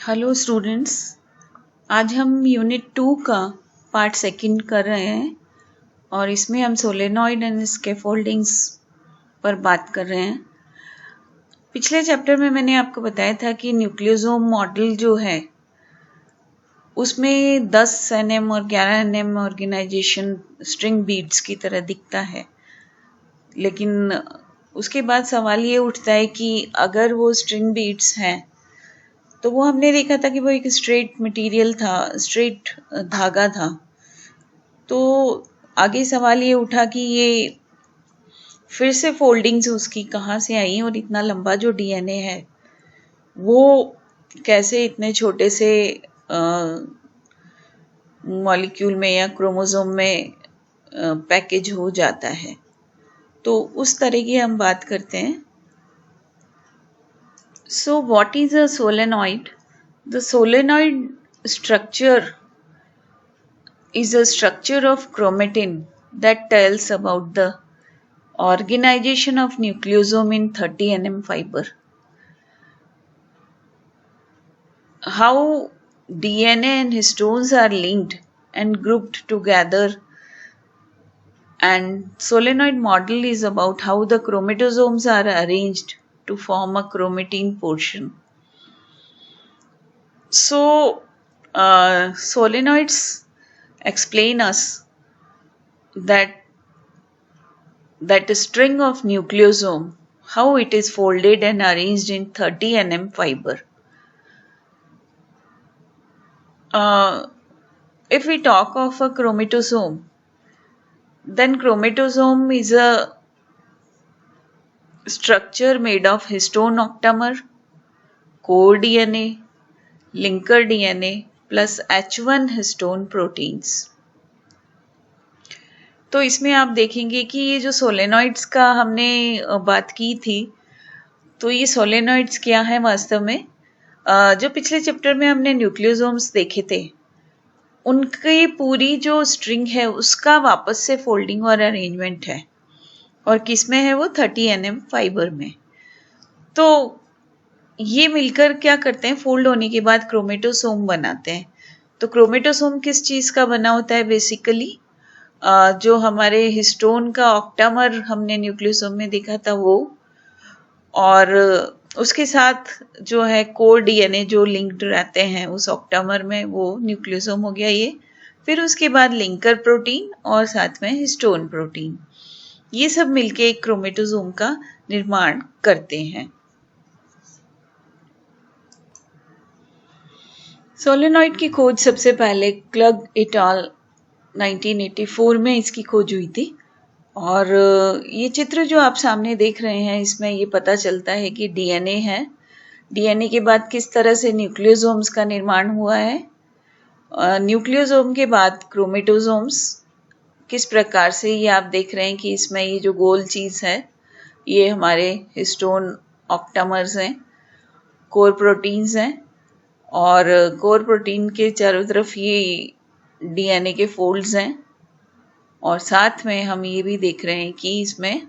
Hello students, आज हम unit 2 का पार्ट सेकंड कर रहे हैं और इसमें हम सोलेनॉइड एंड स्कैफोल्डिंग्स पर बात कर रहे हैं। पिछले चैप्टर में मैंने आपको बताया था कि न्यूक्लियोसोम मॉडल जो है उसमें 10 nm और 11 nm ऑर्गेनाइजेशन स्ट्रिंग बीड्स की तरह दिखता है, लेकिन उसके बाद सवाल ये उठता है कि अगर वो स्ट्रिंग बीड्स हैं तो वो हमने देखा था कि वो एक स्ट्रेट मटेरियल था, स्ट्रेट धागा था। तो आगे सवाल ये उठा कि ये फिर से फोल्डिंग्स उसकी कहाँ से आई और इतना लंबा जो डीएनए है वो कैसे इतने छोटे से मॉलिक्यूल में या क्रोमोसोम में पैकेज हो जाता है। तो उस तरह की हम बात करते हैं। So what is a solenoid? The solenoid structure is a structure of chromatin that tells about the organization of nucleosome in 30 nm fiber. How DNA and histones are linked and grouped together, and solenoid model is about how the chromatosomes are arranged to form a chromatin portion. So solenoids explain us that a string of nucleosome, how it is folded and arranged in 30 nm fiber. If we talk of a chromatosome, then chromatosome is a structure made of histone octamer, core DNA, linker DNA plus H1 histone proteins. तो इसमें आप देखेंगे कि ये जो solenoids का हमने बात की थी, तो ये सोलेनॉइड्स क्या है वास्तव में? जो पिछले चैप्टर में हमने न्यूक्लियोसोम्स देखे थे, उनकी पूरी जो स्ट्रिंग है उसका वापस से फोल्डिंग और अरेंजमेंट है, और किस में है वो 30 nm फाइबर में। तो ये मिलकर क्या करते हैं, फोल्ड होने के बाद क्रोमेटोसोम बनाते हैं। तो क्रोमेटोसोम किस चीज का बना होता है? बेसिकली जो हमारे हिस्टोन का ऑक्टामर हमने न्यूक्लियोसोम में देखा था वो, और उसके साथ जो है कोर डीएनए जो लिंक्ड रहते हैं उस ऑक्टामर में, वो न्यूक्लियोसोम हो गया ये। फिर उसके बाद लिंकर प्रोटीन और साथ में हिस्टोन प्रोटीन, ये सब मिलके एक क्रोमेटोसोम का निर्माण करते हैं। सोलेनॉइड की खोज सबसे पहले क्लग एट अल 1984 में इसकी खोज हुई थी, और ये चित्र जो आप सामने देख रहे हैं इसमें ये पता चलता है कि डीएनए है। डीएनए के बाद किस तरह से न्यूक्लियोसोम्स का निर्माण हुआ है, न्यूक्लियोसोम के बाद क्रोमेटोसोम्स किस प्रकार से, ये आप देख रहे हैं कि इसमें ये जो गोल चीज है ये हमारे हिस्टोन ऑक्टामर्स हैं, कोर प्रोटीन्स हैं, और कोर प्रोटीन के चारों तरफ ये डीएनए के फोल्ड्स हैं, और साथ में हम ये भी देख रहे हैं कि इसमें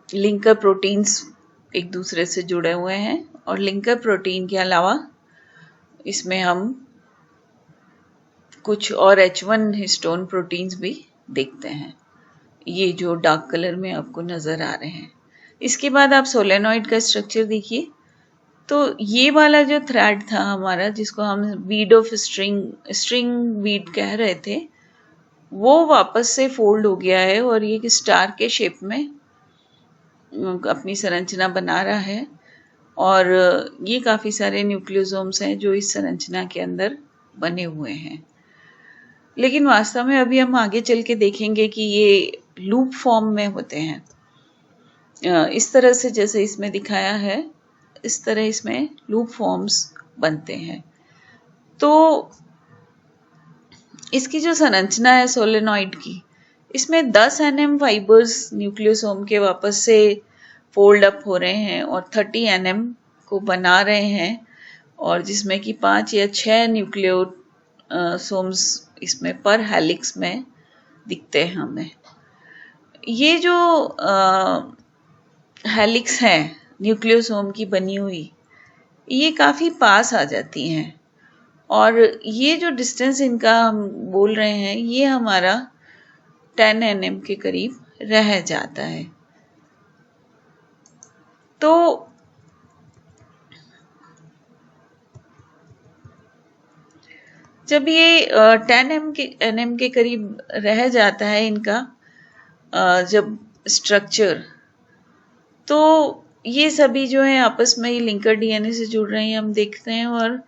लिंकर प्रोटीन्स एक दूसरे से जुड़े हुए हैं, और लिंकर प्रोटीन के अलावा इसमें हम कुछ और H1 हिस्टोन प्रोटीन्स भी देखते हैं, ये जो डार्क कलर में आपको नजर आ रहे हैं। इसके बाद आप सोलेनॉइड का स्ट्रक्चर देखिए। तो ये वाला जो थ्रेड था हमारा, जिसको हम बीड ऑफ स्ट्रिंग बीड कह रहे थे, वो वापस से फोल्ड हो गया है और ये स्टार के शेप में अपनी संरचना बना रहा है, और ये काफी सारे न्यूक्लियोसोम्स हैं जो इस संरचना के अंदर बने हुए हैं। लेकिन वास्तव में अभी हम आगे चल के देखेंगे कि ये लूप फॉर्म में होते हैं। इस तरह से जैसे इसमें दिखाया है, इस तरह इसमें लूप फॉर्म्स बनते हैं। तो इसकी जो संरचना है सोलेनॉइड की, इसमें 10 nm फाइबर्स न्यूक्लियोसोम के वापस से फोल्ड अप हो रहे हैं और 30 nm को बना रहे हैं, और जिसमें कि 5 या 6 न्यूक्लियोसोम्स इसमें पर हेलिक्स में दिखते हैं हमें। ये जो हेलिक्स है न्यूक्लियोसोम की बनी हुई, ये काफ़ी पास आ जाती हैं और ये जो डिस्टेंस इनका हम बोल रहे हैं ये हमारा 10 nm के करीब रह जाता है। तो जब ये 10 nm के करीब रह जाता है इनका जब स्ट्रक्चर, तो ये सभी जो है आपस में ही लिंकर डीएनए से जुड़ रहे हैं हम देखते हैं और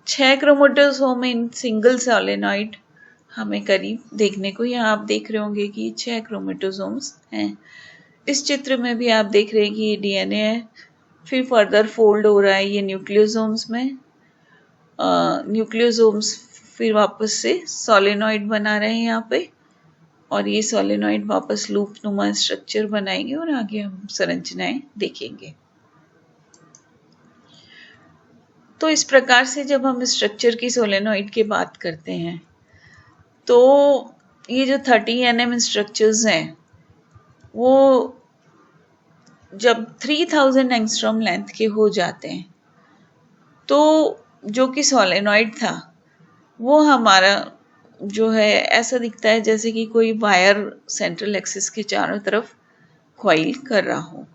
6 क्रोमोसोम इन सिंगल सोलेनॉइड हमें करीब देखने को, यहाँ आप देख रहे होंगे कि 6 क्रोमोसोम्स हैं। इस चित्र में भी आप देख रहे हैं कि ये डीएनए है, फिर फर्दर फोल्ड हो रहा है ये न्यूक्लियोसोम्स में, न्यूक्लियोसोम्स फिर वापस से सोलेनॉइड बना रहे हैं यहाँ पे और ये सोलेनॉइड वापस लूप नुमा स्ट्रक्चर बनाएंगे और आगे हम संरचनाएं देखेंगे। तो इस प्रकार से जब हम स्ट्रक्चर की सोलेनॉइड की बात करते हैं तो ये जो 30 nm स्ट्रक्चर्स हैं वो जब 3000 एंगस्ट्रॉम लेंथ के हो जाते हैं तो जो कि सोलेनॉइड था वो हमारा जो है ऐसा दिखता है जैसे कि कोई वायर सेंट्रल एक्सिस के चारों तरफ कॉइल कर रहा हो,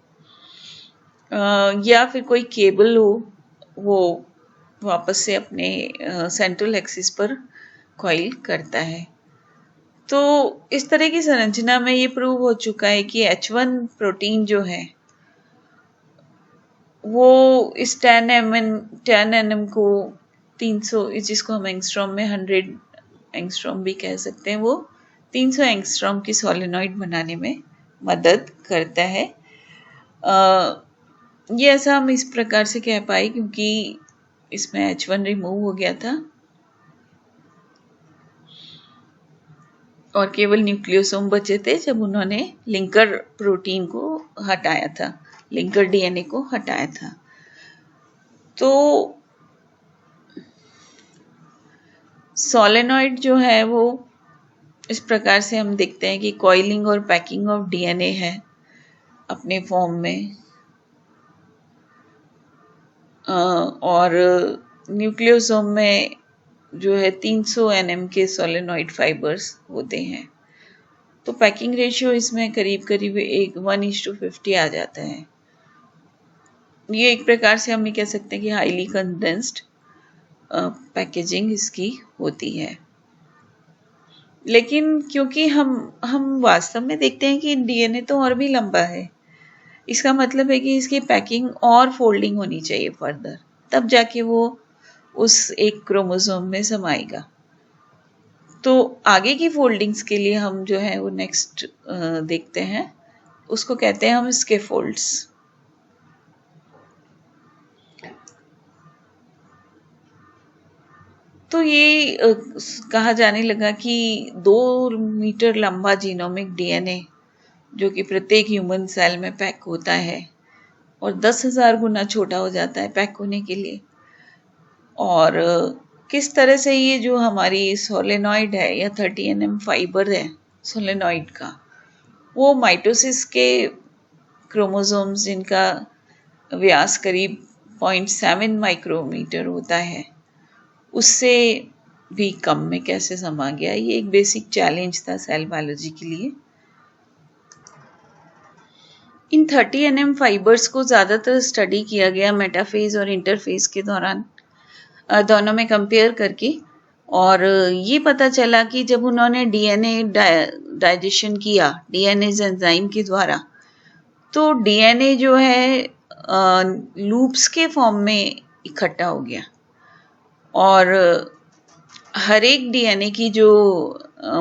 या फिर कोई केबल हो वो वापस से अपने सेंट्रल एक्सिस पर कॉइल करता है। तो इस तरह की संरचना में ये प्रूव हो चुका है कि H1 प्रोटीन जो है वो इस 10 nm को 300, जिसको हम एंगस्ट्रॉम में 100 एंगस्ट्रॉम भी कह सकते हैं, वो 300 एंगस्ट्रॉम की सोलेनॉइड बनाने में मदद करता है। ये ऐसा हम इस प्रकार से कह पाए क्योंकि इसमें H1 रिमूव हो गया था और केवल न्यूक्लियोसोम बचे थे जब उन्होंने लिंकर प्रोटीन को हटाया था, लिंकर डीएनए को हटाया था। तो सोलेनॉइड जो है वो इस प्रकार से हम देखते हैं कि कॉइलिंग और पैकिंग ऑफ डीएनए है अपने फॉर्म में, और न्यूक्लियोसोम में जो है 300 nm के सोलेनॉइड फाइबर्स होते हैं। तो पैकिंग रेशियो इसमें करीब करीब 1:50 आ जाता है। ये एक प्रकार से हम ये कह सकते हैं कि हाईली कंडेंस्ड पैकेजिंग इसकी होती है। लेकिन क्योंकि हम वास्तव में देखते हैं कि डीएनए तो और भी लंबा है, इसका मतलब है कि इसकी पैकिंग और फोल्डिंग होनी चाहिए फर्दर, तब जाके वो उस एक क्रोमोसोम में समाएगा। तो आगे की फोल्डिंग्स के लिए हम जो है वो नेक्स्ट देखते हैं, उसको कहते हैं हम स्कैफोल्ड्स। तो ये कहा जाने लगा कि 2 मीटर लंबा जीनोमिक डीएनए जो कि प्रत्येक ह्यूमन सेल में पैक होता है और 10,000 गुना छोटा हो जाता है पैक होने के लिए, और किस तरह से ये जो हमारी सोलेनॉइड है या 30 nm फाइबर है सोलेनॉइड का, वो माइटोसिस के क्रोमोसोम्स जिनका व्यास करीब 0.7 माइक्रोमीटर होता है उससे भी कम में कैसे समा गया। ये एक बेसिक चैलेंज था सेल बायोलॉजी के लिए। इन 30 nm फाइबर्स को ज़्यादातर स्टडी किया गया मेटाफेज और इंटरफेज के दौरान, दोनों में कंपेयर करके, और ये पता चला कि जब उन्होंने डीएनए डाइजेशन किया डीएनए एंजाइम के द्वारा, तो डीएनए जो है लूप्स के फॉर्म में इकट्ठा हो गया और हर एक डीएनए की जो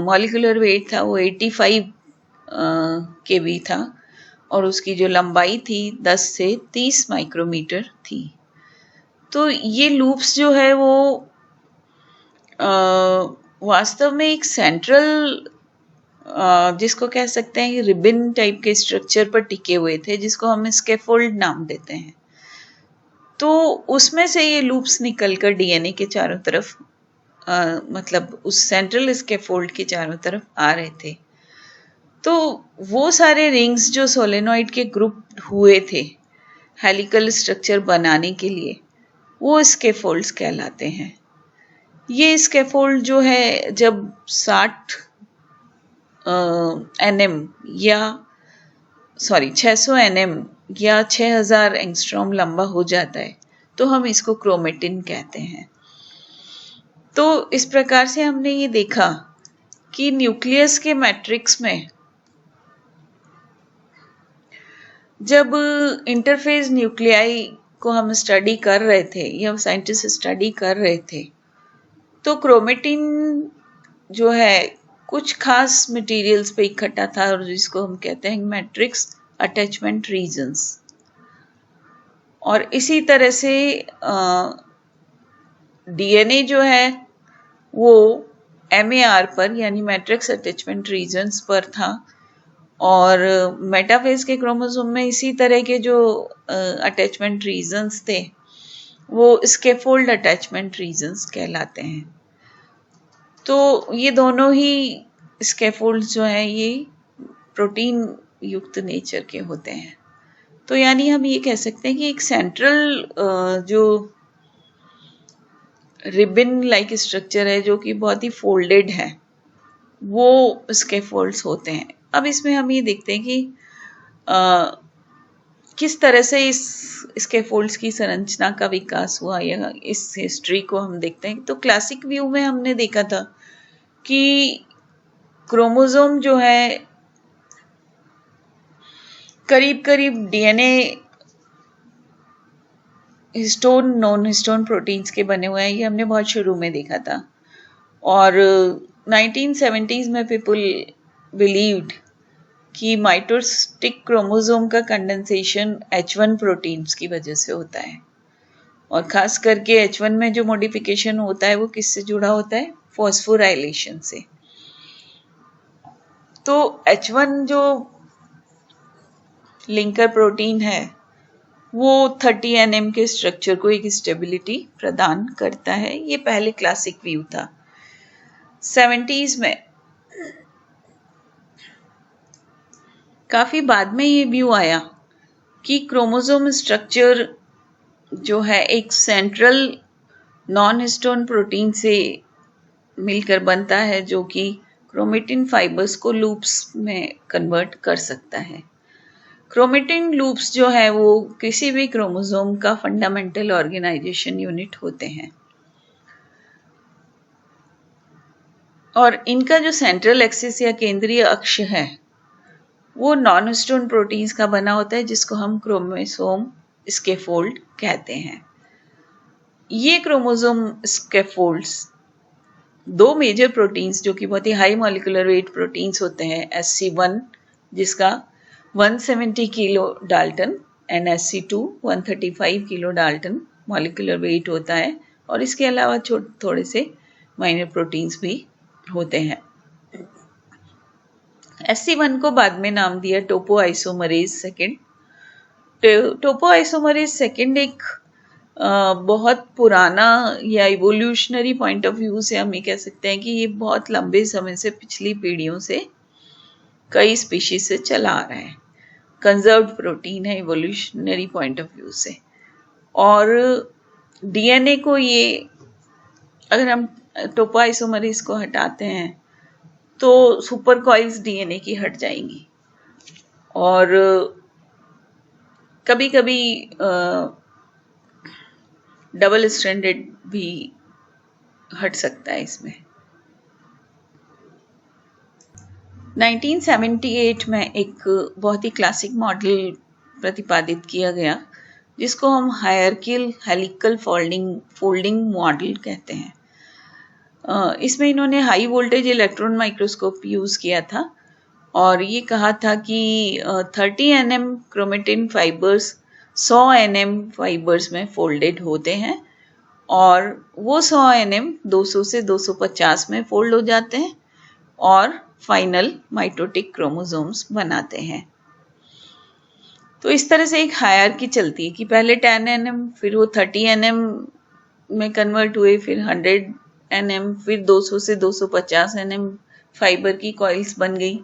मॉलिक्यूलर वेट था वो 85 kb था और उसकी जो लंबाई थी 10 से 30 माइक्रोमीटर थी। तो ये लूप्स जो है वो वास्तव में एक सेंट्रल, जिसको कह सकते हैं रिबन टाइप के स्ट्रक्चर पर टिके हुए थे, जिसको हम स्कैफोल्ड नाम देते हैं। तो उसमें से ये लूप्स निकलकर डीएनए के चारों तरफ, मतलब उस सेंट्रल स्कैफोल्ड के चारों तरफ आ रहे थे। तो वो सारे रिंग्स जो सोलेनॉइड के ग्रुप हुए थे हेलिकल स्ट्रक्चर बनाने के लिए, वो स्कैफोल्ड्स कहलाते हैं। ये स्कैफोल्ड जो है जब 60 NM या 600 NM या 6000 एंगस्ट्रॉम लंबा हो जाता है तो हम इसको क्रोमेटिन कहते हैं। तो इस प्रकार से हमने ये देखा कि न्यूक्लियस के मैट्रिक्स में जब इंटरफेज न्यूक्लियाई को हम स्टडी कर रहे थे या साइंटिस्ट स्टडी कर रहे थे तो क्रोमेटिन जो है कुछ खास मटेरियल्स पे इकट्ठा था और जिसको हम कहते हैं मैट्रिक्स अटैचमेंट रीजन्स। और इसी तरह से डीएनए जो है वो MAR पर यानी मैट्रिक्स अटैचमेंट रीजन्स पर था और मेटाफेज के क्रोमोसोम में इसी तरह के जो अटैचमेंट रीजन्स थे वो स्कैफोल्ड अटैचमेंट रीजन्स कहलाते हैं। तो ये दोनों ही स्कैफोल्ड्स जो हैं ये प्रोटीन युक्त नेचर के होते हैं। तो यानी हम ये कह सकते हैं कि एक सेंट्रल जो रिबन लाइक स्ट्रक्चर है जो कि बहुत ही फोल्डेड है वो स्कैफोल्ड्स होते हैं। अब इसमें हम ये देखते हैं कि किस तरह से इस स्कैफोल्ड्स की संरचना का विकास हुआ या इस हिस्ट्री को हम देखते हैं। तो क्लासिक व्यू में हमने देखा था कि क्रोमोसोम जो है करीब करीब DNA histone non histone proteins के बने हुए हैं, ये हमने बहुत शुरू में देखा था। और 1970s में पीपल बिलीव्ड कि माइटोटिक क्रोमोसोम का कंडेंसेशन H1 प्रोटीन्स की वजह से होता है और खास करके H1 में जो मॉडिफिकेशन होता है वो किससे जुड़ा होता है, फॉस्फोराइलेशन से। तो H1 जो लिंकर प्रोटीन है वो 30 NM के स्ट्रक्चर को एक स्टेबिलिटी प्रदान करता है। ये पहले क्लासिक व्यू था। 70s में काफी बाद में ये व्यू आया कि क्रोमोसोम स्ट्रक्चर जो है एक सेंट्रल नॉन हिस्टोन प्रोटीन से मिलकर बनता है जो कि क्रोमेटिन फाइबर्स को लूप्स में कन्वर्ट कर सकता है। क्रोमेटिन लूप्स जो है वो किसी भी क्रोमोसोम का फंडामेंटल ऑर्गेनाइजेशन यूनिट होते हैं और इनका जो सेंट्रल एक्सिस या केंद्रीय अक्ष है वो नॉन हिस्टोन प्रोटीन्स का बना होता है जिसको हम क्रोमोसोम स्कैफोल्ड कहते हैं। ये क्रोमोसोम स्कैफोल्ड्स दो मेजर प्रोटीन्स जो कि बहुत ही हाई मॉलिक्यूलर वेट प्रोटीन्स होते हैं, SC1 जिसका 170 kilo Dalton and SC2 135 kilo Dalton molecular weight होता है और इसके अलावा थोड़े से माइनर प्रोटीन्स भी होते हैं। SC1 को बाद में नाम दिया टोपोआइसोमरेज सेकेंड। टोपोआइसोमरेज सेकेंड एक बहुत पुराना या इवोल्यूशनरी पॉइंट ऑफ व्यू से हम ये कह सकते हैं कि ये बहुत लंबे समय से पिछली पीढ़ियों से कई स्पीशीज से चला आ रहा है। कंजर्व्ड प्रोटीन है इवोल्यूशनरी पॉइंट ऑफ व्यू से। और डीएनए को ये अगर हम टोपोआइसोमरेज को हटाते हैं तो सुपर कॉइल्स डीएनए की हट जाएंगी और कभी कभी डबल स्ट्रैंडेड भी हट सकता है इसमें। 1978 में एक बहुत ही क्लासिक मॉडल प्रतिपादित किया गया जिसको हम हायरार्किकल हेलिकल फोल्डिंग मॉडल कहते हैं। इसमें इन्होंने high voltage electron microscope use किया था और ये कहा था कि 30 NM chromatin fibres 100 NM fibres में फोल्डेड होते हैं और वो 100 NM 200 से 250 में फोल्ड हो जाते हैं और फाइनल माइटोटिक क्रोमोसोम्स बनाते हैं। तो इस तरह से एक हायरार्की चलती है कि पहले 10 NM फिर वो 30 NM में कन्वर्ट हुए, फिर 100 NM, फिर 200 से 250 NM फाइबर की कॉइल्स बन गई।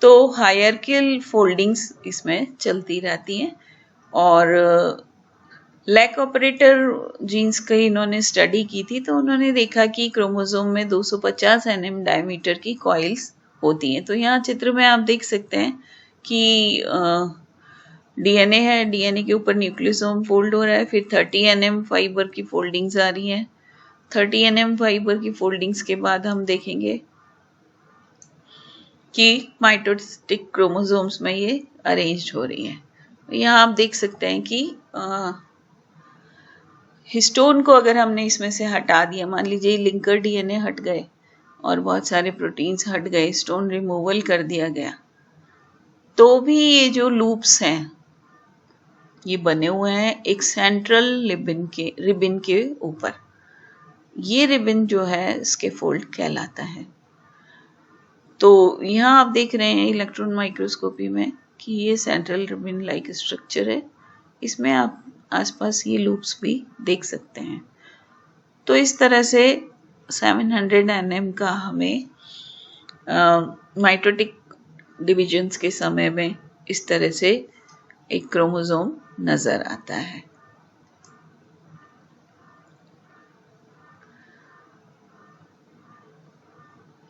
तो हायरार्किकल फोल्डिंग्स इसमें चलती रहती हैं और लैक ऑपरेटर जीन्स की इन्होंने स्टडी की थी, तो उन्होंने देखा कि क्रोमोसोम में 250 nm डायमीटर की कॉइल्स होती हैं। तो यहाँ चित्र में आप देख सकते हैं कि डीएनए है, डीएनए के ऊपर न्यूक्लियोसोम फोल्ड हो रहा है, फिर 30 nm फाइबर की फोल्डिंग्स आ रही हैं। 30 nm फाइबर की फोल्डिंग्स के बाद हम देखेंगे कि माइटोटिक क्रोमोसोम्स में ये अरेंज्ड हो रही हैं। यहाँ आप देख सकते हैं कि हिस्टोन को अगर हमने इसमें से हटा दिया, मान लीजिए लिंकर डीएनए हट गए और बहुत सारे प्रोटीन्स हट गए, हिस्टोन रिमूवल कर दिया गया, तो भी ये जो लूप्स हैं ये बने हुए हैं एक सेंट्रल रिबिन के ऊपर। ये रिबिन जो है स्कैफोल्ड कहलाता है। तो यहाँ आप देख रहे हैं इलेक्ट्रॉन माइक्रोस्कोपी में कि ये सेंट्रल रिबिन लाइक स्ट्रक्चर है। इसमें आप आसपास ये लूप्स भी देख सकते हैं। तो इस तरह से 700 nm का हमें माइटोटिक डिविजन्स के समय में इस तरह से एक क्रोमोसोम नजर आता है।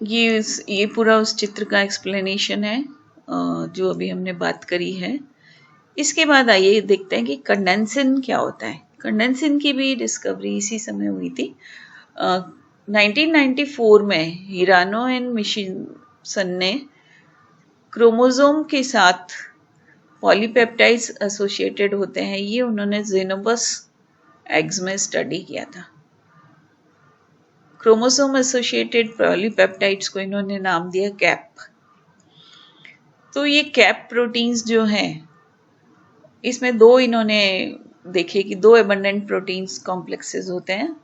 ये पूरा उस चित्र का एक्सप्लेनेशन है जो अभी हमने बात करी है। इसके बाद आइए देखते हैं कि कंडेंसिन क्या होता है। कंडेंसिन की भी डिस्कवरी इसी समय हुई थी। 1994 में हिरानो एंड मिशिसन ने क्रोमोसोम के साथ पॉलीपेप्टाइड्स एसोसिएटेड होते हैं, ये उन्होंने ज़ेनोबस एग्स में स्टडी किया था। क्रोमोसोम एसोसिएटेड पॉलीपेप्टाइड्स को इन्होंने नाम दिया कैप। तो ये कैप प्रोटीन्स जो हैं, इसमें दो इन्होंने देखे कि दो एबंडेंट प्रोटीन्स कॉम्प्लेक्सेस होते हैं,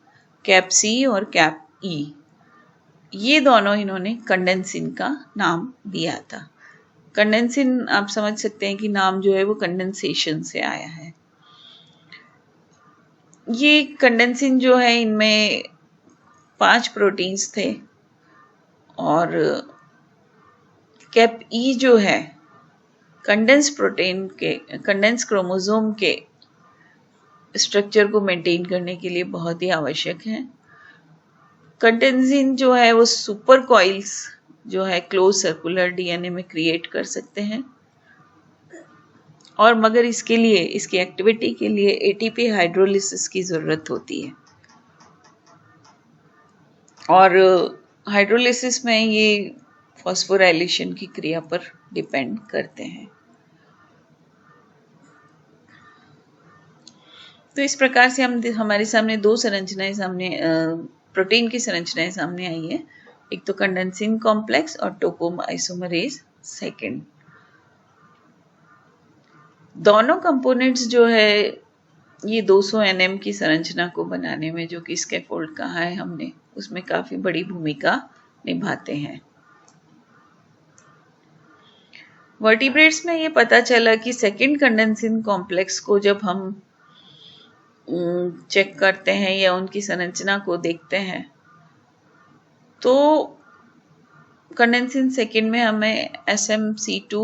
कैप सी और कैप ई। ये दोनों इन्होंने कंडेंसिन का नाम दिया था। कंडेंसिन आप समझ सकते हैं कि नाम जो है वो कंडेंसेशन से आया है। ये कंडेंसिन जो है इनमें 5 प्रोटीन्स थे और कैप ई जो है कंडेंस क्रोमोसोम के स्ट्रक्चर को मेंटेन करने के लिए बहुत ही आवश्यक है। कंडेंसिन जो है वो सुपर कॉइल्स जो है क्लोज सर्कुलर डीएनए में क्रिएट कर सकते हैं, और मगर इसके लिए, इसकी एक्टिविटी के लिए एटीपी हाइड्रोलिसिस की ज़रूरत होती है, और हाइड्रोलिसिस में ये फॉस्फोराइलेशन की क्रिया पर डिपेंड करते हैं। तो इस प्रकार से हमारे सामने दो संरचनाएं प्रोटीन की संरचनाएं सामने आई है। एक तो कंडेंसिन कॉम्प्लेक्स और टोपोम आइसोमरेज सेकेंड। दोनों कंपोनेंट्स जो है ये 200 nm की संरचना को बनाने में, जो कि स्कैफोल्ड कहा है हमने, उसमें काफी बड़ी भूमिका निभाते हैं। वर्टिब्रेट्स में ये पता चला कि सेकेंड कंडेंसिन कॉम्प्लेक्स को जब हम चेक करते हैं या उनकी संरचना को देखते हैं, तो कंडेंसिन सेकेंड में हमें SMC2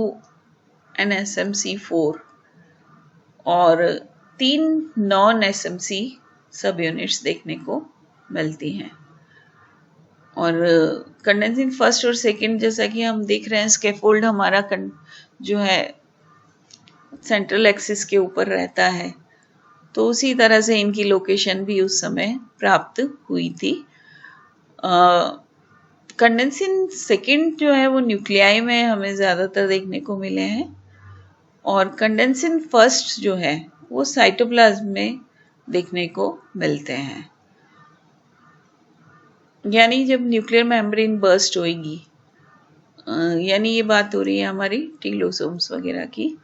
एंड SMC4 और 3 नॉन SMC सब यूनिट्स देखने को मिलती हैं। और कंडेंसिन फर्स्ट और सेकेंड, जैसा कि हम देख रहे हैं, स्कैफोल्ड हमारा जो है सेंट्रल एक्सिस के ऊपर रहता है, तो उसी तरह से इनकी लोकेशन भी उस समय प्राप्त हुई थी। कंडेंसिन सेकेंड जो है वो न्यूक्लियाई में हमें ज़्यादातर देखने को मिले हैं, और कंडेंसिन फर्स्ट जो है वो साइटोप्लाज्म में देखने को मिलते हैं। यानी जब न्यूक्लियर मेम्ब्रेन बर्स्ट होएगी, यानी ये बात हो रही है हमारी टीलोसोम्स वगैरह की,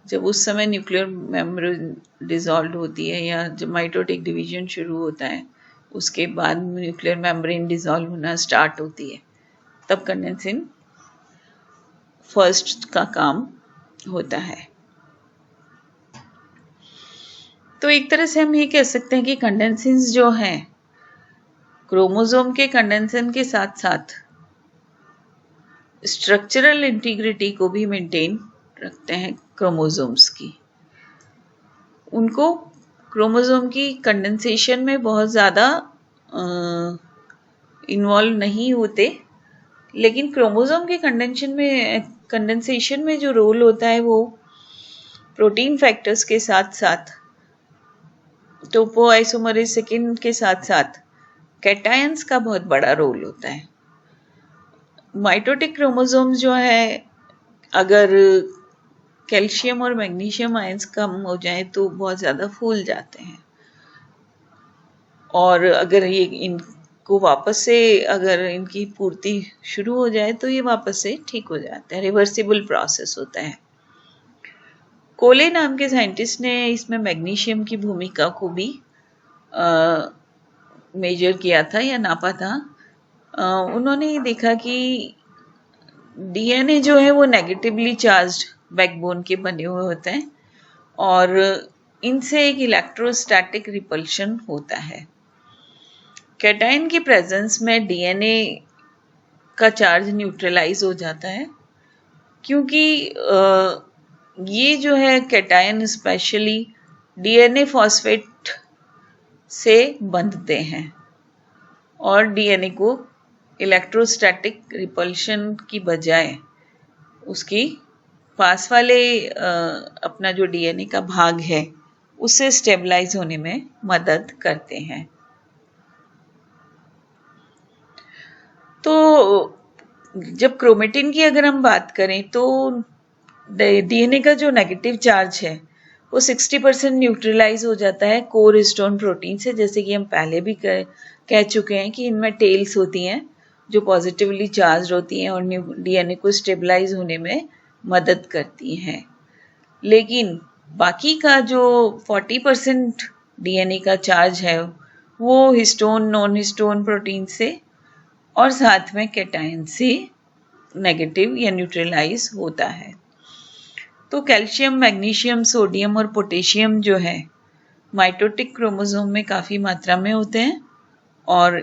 जब उस समय न्यूक्लियर मेम्ब्रेन डिसॉल्व होती है या जब माइटोटिक डिवीजन शुरू होता है, उसके बाद न्यूक्लियर मेम्ब्रेन डिसॉल्व होना स्टार्ट होती है, तब कंडेंसिन फर्स्ट का काम होता है। तो एक तरह से हम ये कह सकते हैं कि कंडेंसिन्स जो हैं क्रोमोसोम के कंडेंसन के साथ साथ स्ट्रक्चरल इंटीग्रिटी को भी मेंटेन रखते हैं क्रोमोसोम्स की। उनको क्रोमोसोम की कंडेंसेशन में बहुत ज़्यादा इन्वॉल्व नहीं होते, लेकिन क्रोमोसोम के कंडेंसेशन में जो रोल होता है वो प्रोटीन फैक्टर्स के साथ साथ टोपोआइसोमरेज सेकेंड के साथ साथ कैटायंस का बहुत बड़ा रोल होता है। माइटोटिक क्रोमोसोम जो है, अगर कैल्शियम और मैग्नीशियम आयंस कम हो जाए तो बहुत ज़्यादा फूल जाते हैं, और अगर ये इनको वापस से अगर इनकी पूर्ति शुरू हो जाए तो ये वापस से ठीक हो जाता है। रिवर्सिबल प्रोसेस होता है। कोले नाम के साइंटिस्ट ने इसमें मैग्नीशियम की भूमिका को भी मेजर किया था या नापा था। उन्होंने ये देखा कि डीएनए जो है वो नेगेटिवली चार्ज्ड बैकबोन के बने हुए होते हैं और इनसे एक इलेक्ट्रोस्टैटिक रिपल्शन होता है। कैटायन की प्रेजेंस में डीएनए का चार्ज न्यूट्रलाइज हो जाता है, क्योंकि ये जो है कैटायन स्पेशली डीएनए फॉस्फेट से बंधते हैं और डीएनए को इलेक्ट्रोस्टैटिक रिपल्शन की बजाय उसकी पास वाले अपना जो डीएनए का भाग है उससे स्टेबलाइज होने में मदद करते हैं। तो जब क्रोमेटिन की अगर हम बात करें तो डीएनए का जो नेगेटिव चार्ज है वो 60% न्यूट्रलाइज हो जाता है कोर हिस्टोन प्रोटीन से, जैसे कि हम पहले भी कह चुके हैं कि इनमें टेल्स होती हैं जो पॉजिटिवली चार्ज होती हैं और डीएनए को स्टेबलाइज होने में मदद करती हैं। लेकिन बाकी का जो 40% डीएनए का चार्ज है वो हिस्टोन, नॉन हिस्टोन प्रोटीन से और साथ में कैटायन से नेगेटिव या न्यूट्रलाइज होता है। तो कैल्शियम, मैग्नीशियम, सोडियम और पोटेशियम जो है माइटोटिक क्रोमोसोम में काफ़ी मात्रा में होते हैं और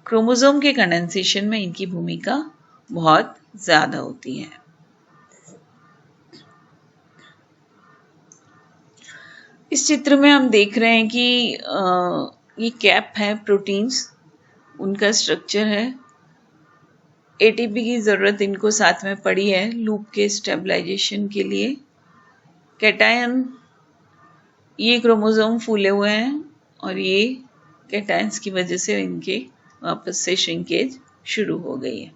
क्रोमोसोम के कंडेंसेशन में इनकी भूमिका बहुत ज़्यादा होती है। इस चित्र में हम देख रहे हैं कि ये कैप है प्रोटीन्स, उनका स्ट्रक्चर है। एटीपी की ज़रूरत इनको साथ में पड़ी है लूप के स्टेबलाइजेशन के लिए। कैटायन, ये क्रोमोसोम फूले हुए हैं और ये कैटायंस की वजह से इनके वापस से श्रिंकेज शुरू हो गई है।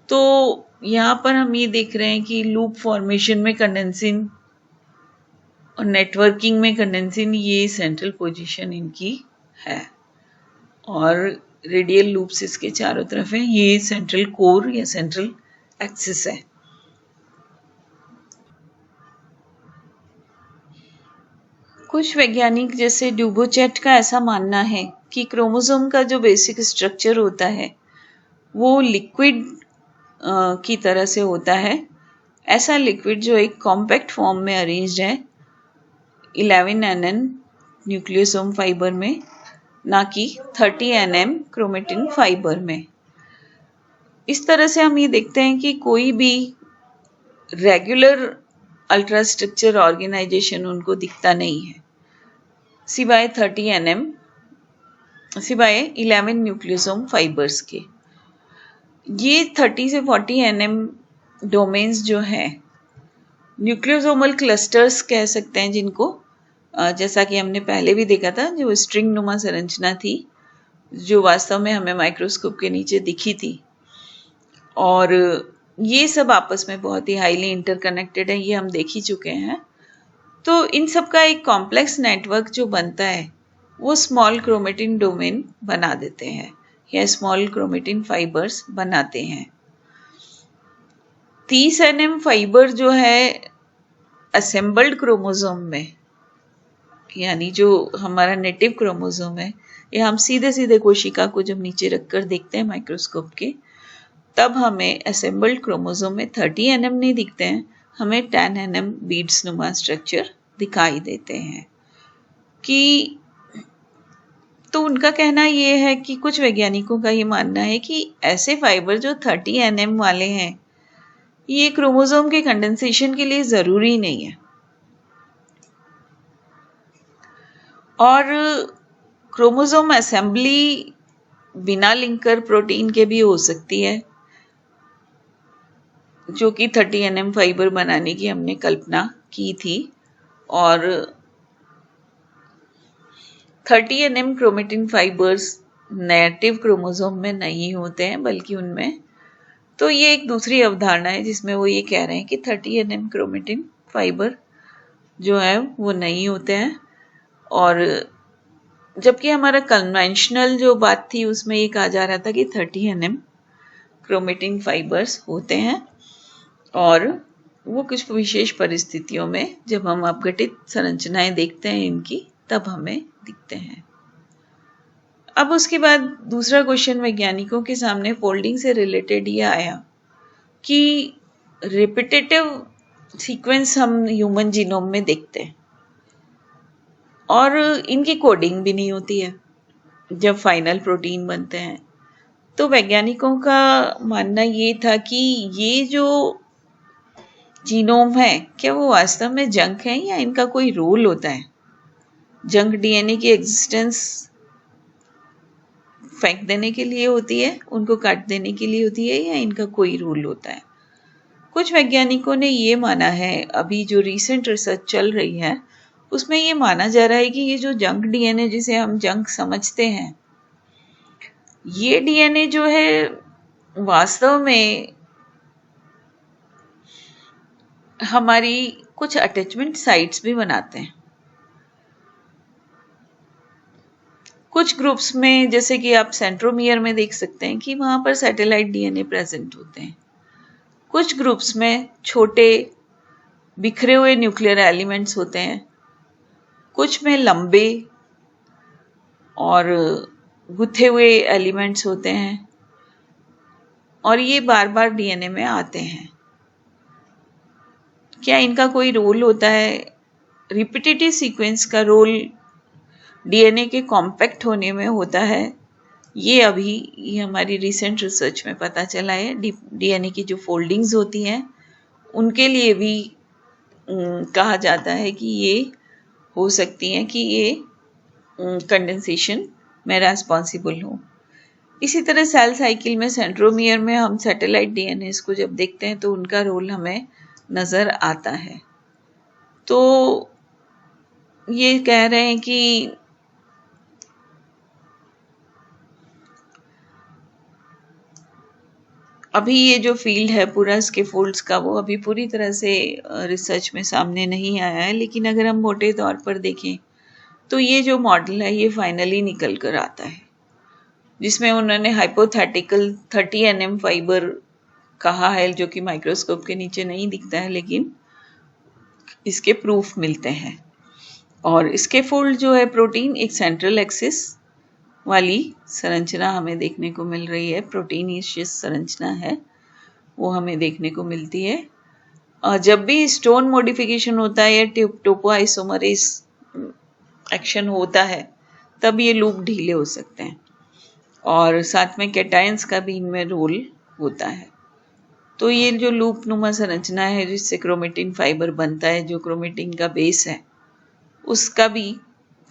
तो यहाँ पर हम ये देख रहे हैं कि लूप फॉर्मेशन में कंडेंसिन और नेटवर्किंग में कंडेंसिन, ये सेंट्रल पोजीशन इनकी है और रेडियल लूप्स इसके चारों तरफ हैं। ये सेंट्रल कोर या सेंट्रल एक्सिस है। कुछ वैज्ञानिक जैसे ड्यूबोचेट का ऐसा मानना है कि क्रोमोसोम का जो बेसिक स्ट्रक्चर होता है वो लिक्विड की तरह से होता है। ऐसा लिक्विड जो एक कॉम्पैक्ट फॉर्म में अरेंज्ड है 11 nm न्यूक्लियोसोम फाइबर में, ना कि 30 nm क्रोमेटिन फाइबर में। इस तरह से हम ये देखते हैं कि कोई भी रेगुलर अल्ट्रास्ट्रक्चर ऑर्गेनाइजेशन उनको दिखता नहीं है सिवाय 11 न्यूक्लियोसोम फाइबर्स के। ये 30 से 40 nm डोमेन्स जो हैं न्यूक्लियोसोमल क्लस्टर्स कह सकते हैं जिनको, जैसा कि हमने पहले भी देखा था, जो स्ट्रिंग नुमा संरचना थी जो वास्तव में हमें माइक्रोस्कोप के नीचे दिखी थी। और ये सब आपस में बहुत ही हाईली इंटरकनेक्टेड है, ये हम देख ही चुके हैं। तो इन सब का एक कॉम्प्लेक्स नेटवर्क जो बनता है वो स्मॉल क्रोमेटिन डोमेन बना देते हैं या स्मॉल क्रोमेटिन फाइबर्स बनाते हैं। 30 nm फाइबर जो है असेंबल्ड क्रोमोसोम में, यानी जो हमारा नेटिव क्रोमोसोम है, ये हम सीधे सीधे कोशिका को जब नीचे रखकर देखते हैं माइक्रोस्कोप के, तब हमें असेंबल्ड क्रोमोसोम में 30 nm नहीं दिखते हैं, हमें 10 nm बीड्स नुमा स्ट्रक्चर दिखाई देते हैं। कि तो उनका कहना ये है कि कुछ वैज्ञानिकों का ये मानना है कि ऐसे फाइबर जो 30 nm वाले हैं ये क्रोमोसोम के कंडेंसेशन के लिए ज़रूरी नहीं है। और क्रोमोसोम असेंबली बिना लिंकर प्रोटीन के भी हो सकती है, जो कि 30 nm फाइबर बनाने की हमने कल्पना की थी। और 30 nm chromatin fibres negative chromosome में नहीं होते हैं, बल्कि उनमें, तो ये एक दूसरी अवधारणा है जिसमें वो ये कह रहे हैं कि 30 nm क्रोमेटिन फाइबर जो है वो नहीं होते हैं। और जबकि हमारा कन्वेंशनल जो बात थी उसमें ये कहा जा रहा था कि 30 nm क्रोमेटिन फाइबर्स होते हैं, और वो कुछ विशेष परिस्थितियों में जब हम अपघटित संरचनाएं देखते हैं इनकी, तब हमें दिखते हैं। अब उसके बाद दूसरा क्वेश्चन वैज्ञानिकों के सामने फोल्डिंग से रिलेटेड ये आया कि रिपीटेटिव सीक्वेंस हम ह्यूमन जीनोम में देखते हैं और इनकी कोडिंग भी नहीं होती है जब फाइनल प्रोटीन बनते हैं। तो वैज्ञानिकों का मानना ये था कि ये जो जीनोम है, क्या वो वास्तव में जंक है या इनका कोई रोल होता है? जंक डीएनए की एग्जिस्टेंस फेंक देने के लिए होती है, उनको काट देने के लिए होती है, या इनका कोई रोल होता है? कुछ वैज्ञानिकों ने ये माना है, अभी जो रीसेंट रिसर्च चल रही है उसमें ये माना जा रहा है कि ये जो जंक डीएनए जिसे हम जंक समझते हैं, ये डीएनए जो है वास्तव में हमारी कुछ अटैचमेंट साइट्स भी बनाते हैं। कुछ ग्रुप्स में, जैसे कि आप सेंट्रोमियर में देख सकते हैं कि वहां पर सैटेलाइट डीएनए प्रेजेंट होते हैं। कुछ ग्रुप्स में छोटे बिखरे हुए न्यूक्लियर एलिमेंट्स होते हैं, कुछ में लंबे और गुथे हुए एलिमेंट्स होते हैं, और ये बार बार डीएनए में आते हैं। क्या इनका कोई रोल होता है? रिपीटेटिव सीक्वेंस का रोल डीएनए के कॉम्पैक्ट होने में होता है, ये हमारी रिसेंट रिसर्च में पता चला है। डीएनए की जो फोल्डिंग्स होती हैं उनके लिए भी कहा जाता है कि ये हो सकती हैं कि ये कंडेंसेशन में रेस्पॉन्सिबल हो। इसी तरह सेल साइकिल में सेंट्रोमियर में हम सैटेलाइट डीएनए को जब देखते हैं तो उनका रोल हमें नज़र आता है। तो ये कह रहे हैं कि अभी ये जो फील्ड है पूरा स्कैफोल्ड्स का, वो अभी पूरी तरह से रिसर्च में सामने नहीं आया है, लेकिन अगर हम मोटे तौर पर देखें तो ये जो मॉडल है ये फाइनली निकल कर आता है, जिसमें उन्होंने हाइपोथेटिकल 30 nm फाइबर कहा है, जो कि माइक्रोस्कोप के नीचे नहीं दिखता है, लेकिन इसके प्रूफ मिलते हैं। और स्कैफोल्ड जो है प्रोटीन, एक सेंट्रल एक्सिस वाली संरचना हमें देखने को मिल रही है, प्रोटीनियस संरचना है वो हमें देखने को मिलती है। और जब भी स्टोन मॉडिफिकेशन होता है या टोपोआइसोमरेज एक्शन होता है तब ये लूप ढीले हो सकते हैं, और साथ में कैटायंस का भी इनमें रोल होता है। तो ये जो लूप नुमा संरचना है जिससे क्रोमेटिन फाइबर बनता है, जो क्रोमेटिन का बेस है, उसका भी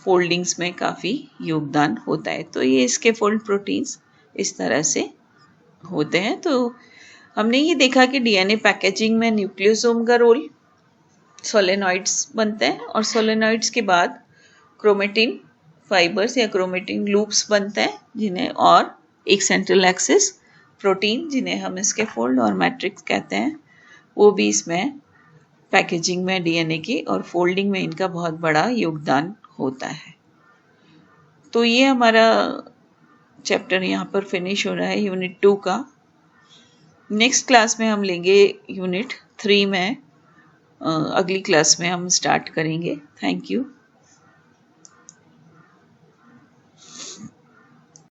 फोल्डिंग्स में काफ़ी योगदान होता है। तो ये स्कैफोल्ड प्रोटीन्स इस तरह से होते हैं। तो हमने ये देखा कि डीएनए पैकेजिंग में न्यूक्लियोसोम का रोल, सोलेनॉइड्स बनते हैं, और सोलेनॉइड्स के बाद क्रोमेटिन फाइबर्स या क्रोमेटिन लूप्स बनते हैं, जिन्हें, और एक सेंट्रल एक्सिस प्रोटीन जिन्हें हम स्कैफोल्ड और मैट्रिक्स कहते हैं, वो भी इसमें पैकेजिंग में डीएनए की और फोल्डिंग में इनका बहुत बड़ा योगदान होता है। तो ये हमारा चैप्टर यहाँ पर फिनिश हो रहा है यूनिट 2 का। नेक्स्ट क्लास में हम लेंगे यूनिट 3 में, अगली क्लास में हम स्टार्ट करेंगे। Thank you.